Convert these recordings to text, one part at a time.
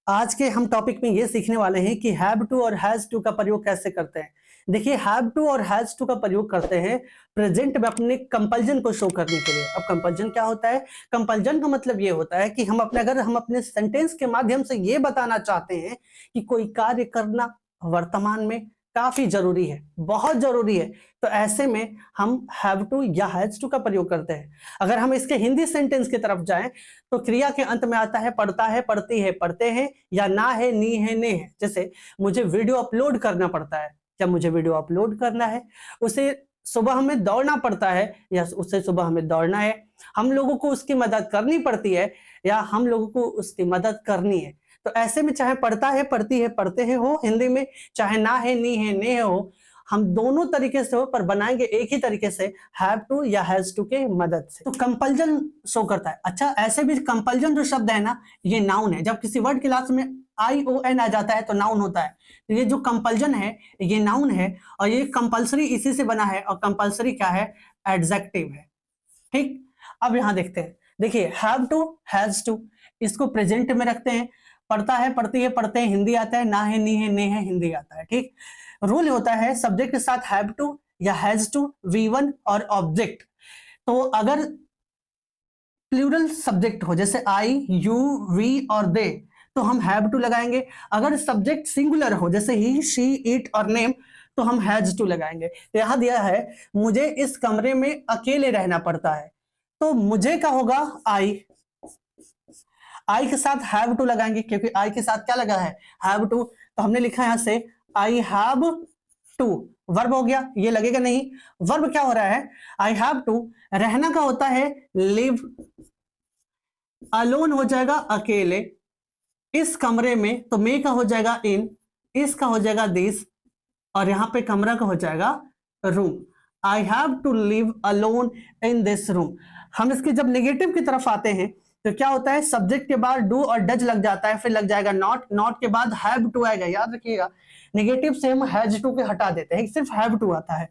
आज के हम टॉपिक में ये सीखने वाले हैं कि हैव टू और हैज टू का प्रयोग कैसे करते हैं। देखिए, हैव टू और हैज टू का प्रयोग करते हैं प्रेजेंट में अपने कंपल्जन को शो करने के लिए। अब कंपल्जन क्या होता है? कंपल्जन का मतलब ये होता है कि अगर हम अपने सेंटेंस के माध्यम से ये बताना चाहते हैं कि कोई कार्य करना वर्तमान में काफी जरूरी है, बहुत जरूरी है, तो ऐसे में हम हैव टू या हैज टू का प्रयोग करते हैं। अगर हम इसके हिंदी सेंटेंस की तरफ जाएं तो क्रिया के अंत में आता है पढ़ता है, पढ़ती है, पढ़ते हैं, या ना है, नी है, ने है। जैसे मुझे वीडियो अपलोड करना पड़ता है, जब मुझे वीडियो अपलोड करना है, उसे सुबह हमें दौड़ना पड़ता है या उससे सुबह हमें दौड़ना है, हम लोगों को उसकी मदद करनी पड़ती है या हम लोगों को उसकी मदद करनी है। तो ऐसे में चाहे पढ़ता है, पढ़ती है, पढ़ते हैं हो हिंदी में, चाहे ना है, नी है, ने हो, हम दोनों तरीके से हो पर बनाएंगे एक ही तरीके से, हैव टू या हैज टू के मदद से। तो कंपल्जन शो करता है। अच्छा, ऐसे भी कंपल्जन जो शब्द है ना, ये नाउन है। जब किसी वर्ड क्लास में ION आ जाता है तो नाउन होता है। तो ये जो कंपल्जन है ये नाउन है और ये कंपल्सरी इसी से बना है, और कंपल्सरी क्या है? एडजेक्टिव है। ठीक, अब यहां देखते हैं। देखिए, हैव टू, हैज टू, इसको प्रेजेंट में रखते हैं। पढ़ता है, पढ़ती है, पढ़ते हैं, हिंदी आता है, ना है, नी है, ने है, हिंदी आता है। ठीक, रूल होता है सब्जेक्ट के साथ हैव टू या हैज टू, V1 और ऑब्जेक्ट। तो अगर प्लूरल सब्जेक्ट हो जैसे आई, यू, वी और दे, तो हम हैव टू लगाएंगे। अगर सब्जेक्ट सिंगुलर हो जैसे ही, शी, इट और नेम, तो हम हैज टू लगाएंगे। तो यहां दिया है मुझे इस कमरे में अकेले रहना पड़ता है, तो मुझे क्या होगा? आई के साथ हैव टू लगाएंगे, क्योंकि आई के साथ क्या लगा है? Have to. तो हमने लिखा यहां से आई हैव टू, वर्ब हो गया, ये लगेगा नहीं। वर्ब क्या हो रहा है? I have to. रहना का होता है लिव, अलोन हो जाएगा अकेले, इस कमरे में, तो मे का हो जाएगा इन, इसका हो जाएगा दिस, और यहां पे कमरा का हो जाएगा room. I have to live alone in this room. हम इसके जब नेगेटिव की तरफ आते हैं तो क्या होता है? सब्जेक्ट के बाद डू और डज लग जाता है, फिर लग जाएगा नॉट, नॉट के बाद हैव टू आएगा। याद रखिएगा, नेगेटिव से हम हैज टू के हटा देते हैं, सिर्फ हैव टू आता है।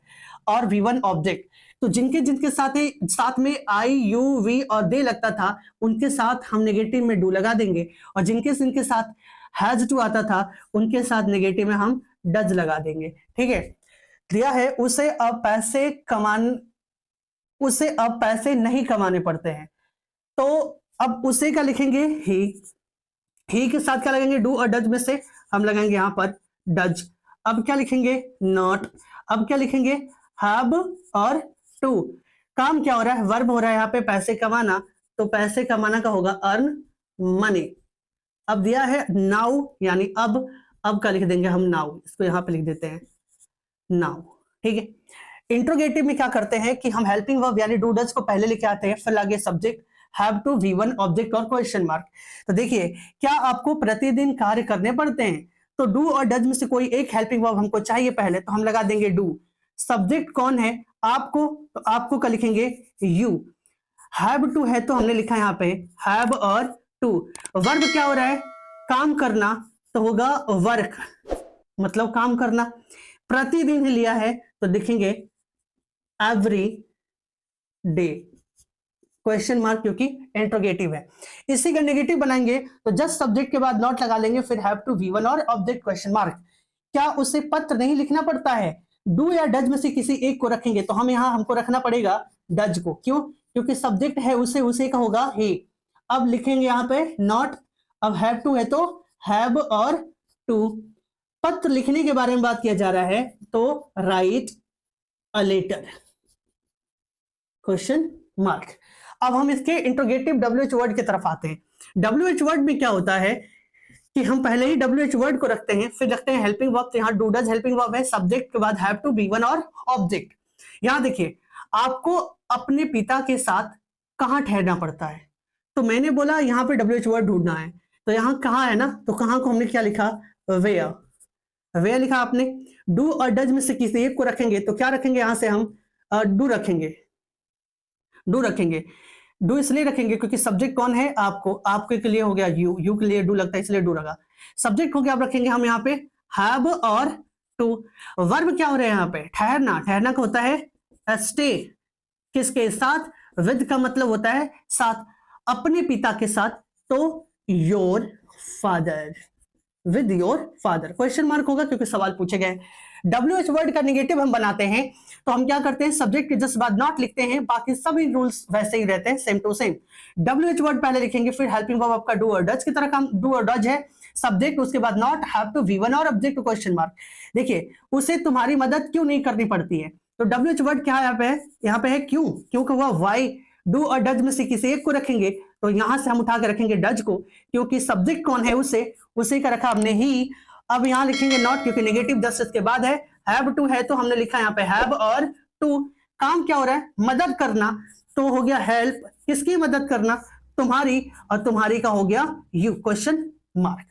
और V1 ऑब्जेक्ट, तो जिनके जिनके साथ में आई, यू, वी और दे लगता था, उनके साथ हम नेगेटिव में डू लगा देंगे, और जिनके जिनके साथ हैज टू आता था उनके साथ नेगेटिव में हम डज लगा देंगे। ठीक है, दिया है उसे अब पैसे नहीं कमाने पड़ते हैं, तो अब उसे का लिखेंगे ही के साथ क्या लगेंगे? डू और डज में से हम लगाएंगे यहां पर डज। अब क्या लिखेंगे? नॉट। अब क्या लिखेंगे? हैव और टू। काम क्या हो रहा है? वर्ब हो रहा है यहां पे पैसे कमाना, तो पैसे कमाना का होगा अर्न मनी। अब दिया है नाउ, यानी अब का लिख देंगे हम नाउ, इसको यहां पे लिख देते हैं नाउ। ठीक है, इंट्रोगेटिव में क्या करते हैं कि हम हेल्पिंग वर्ब यानी डू डज को पहले लेके आते हैं, फिर आगे subject, have to, V1 object और क्वेश्चन मार्क। तो देखिए, क्या आपको प्रतिदिन कार्य करने पड़ते हैं? तो डू और डज में से कोई एक हेल्पिंग वर्ब हमको चाहिए पहले, तो हम लगा देंगे डू। सब्जेक्ट कौन है? आपको, तो आपको का लिखेंगे यू। हैव टू है तो हमने लिखा यहाँ पे हैव और टू। वर्ब क्या हो रहा है? काम करना, तो होगा वर्क, मतलब काम करना। प्रतिदिन लिया है तो लिखेंगे एवरी डे, क्वेश्चन मार्क, क्योंकि इंट्रोगेटिव है। इसी का नेगेटिव बनाएंगे तो जस्ट सब्जेक्ट के बाद नॉट लगा लेंगे, फिर हैव टू, V1 और ऑब्जेक्ट क्वेश्चन मार्क। क्या उसे पत्र नहीं लिखना पड़ता है? डू या डज में से किसी एक को रखेंगे, तो हम यहां हमको रखना पड़ेगा डज को। क्यों? क्योंकि सब्जेक्ट है उसे का होगा हे। अब लिखेंगे यहां पे नॉट। अब हैव टू है तो हैव और टू। पत्र लिखने के बारे में बात किया जा रहा है, तो write a letter, question mark. अब हम इसके इंट्रोगेटिव WH वर्ड की तरफ आते हैं। WH वर्ड में क्या होता है कि हम पहले ही WH वर्ड को रखते हैं, फिर रखते हैं हेल्पिंग वर्ब। तो यहां डू डज हेल्पिंग वर्ब है, सब्जेक्ट के बाद हैव टू, V1 और ऑब्जेक्ट। यहां देखिए, आपको अपने पिता के साथ कहां ठहरना पड़ता है, तो मैंने बोला यहां पे WH वर्ड ढूंढना है, तो यहां कहां है ना, तो कहां को हमने क्या लिखा? वेयर लिखा आपने। डू और डज में से किसी एक को रखेंगे, तो क्या रखेंगे? यहां से हम डू रखेंगे। डू इसलिए रखेंगे क्योंकि सब्जेक्ट कौन है? आपके लिए हो गया यू के लिए डू लगता है, इसलिए डू लगा। सब्जेक्ट को क्या रखेंगे हम यहाँ पे? हैव और टू। वर्ब क्या हो रहा है यहाँ पे? ठहरना। ठहरना का होता है स्टे, किसके साथ? विद का मतलब होता है साथ, अपने पिता के साथ, तो your father, with your father. Question mark होगा क्योंकि सवाल पूछे गए। WH वर्ड का नेगेटिव हम बनाते हैं तो हम क्या करते हैं, सब्जेक्ट के जस्ट बाद नॉट लिखते हैं, बाकी सभी रूल्स वैसे ही रहते हैं, same to same. WH word पहले लिखेंगे, फिर हेल्पिंग वर्ब आपका डू और डज की तरह काम, डू और डज है, सब्जेक्ट उसके बाद नॉट, हैव टू, V1 और ऑब्जेक्ट क्वेश्चन मार्क। देखिए उसे तुम्हारी मदद क्यों नहीं करनी पड़ती है, तो WH वर्ड क्या यहाँ पे है, यहाँ पे है क्यों, क्यों का हुआ वाई, डू और डज में से किसी एक को रखेंगे तो यहां से हम उठा के रखेंगे डज को, क्योंकि सब्जेक्ट कौन है उसे का रखा हमने ही। अब यहां लिखेंगे नॉट क्योंकि नेगेटिव जस्ट इसके बाद है, हैव टू है तो हमने लिखा यहाँ पे हैव और टू। काम क्या हो रहा है, मदद करना, तो हो गया हेल्प, किसकी मदद करना, तुम्हारी, और तुम्हारी का हो गया यू, क्वेश्चन मार्क।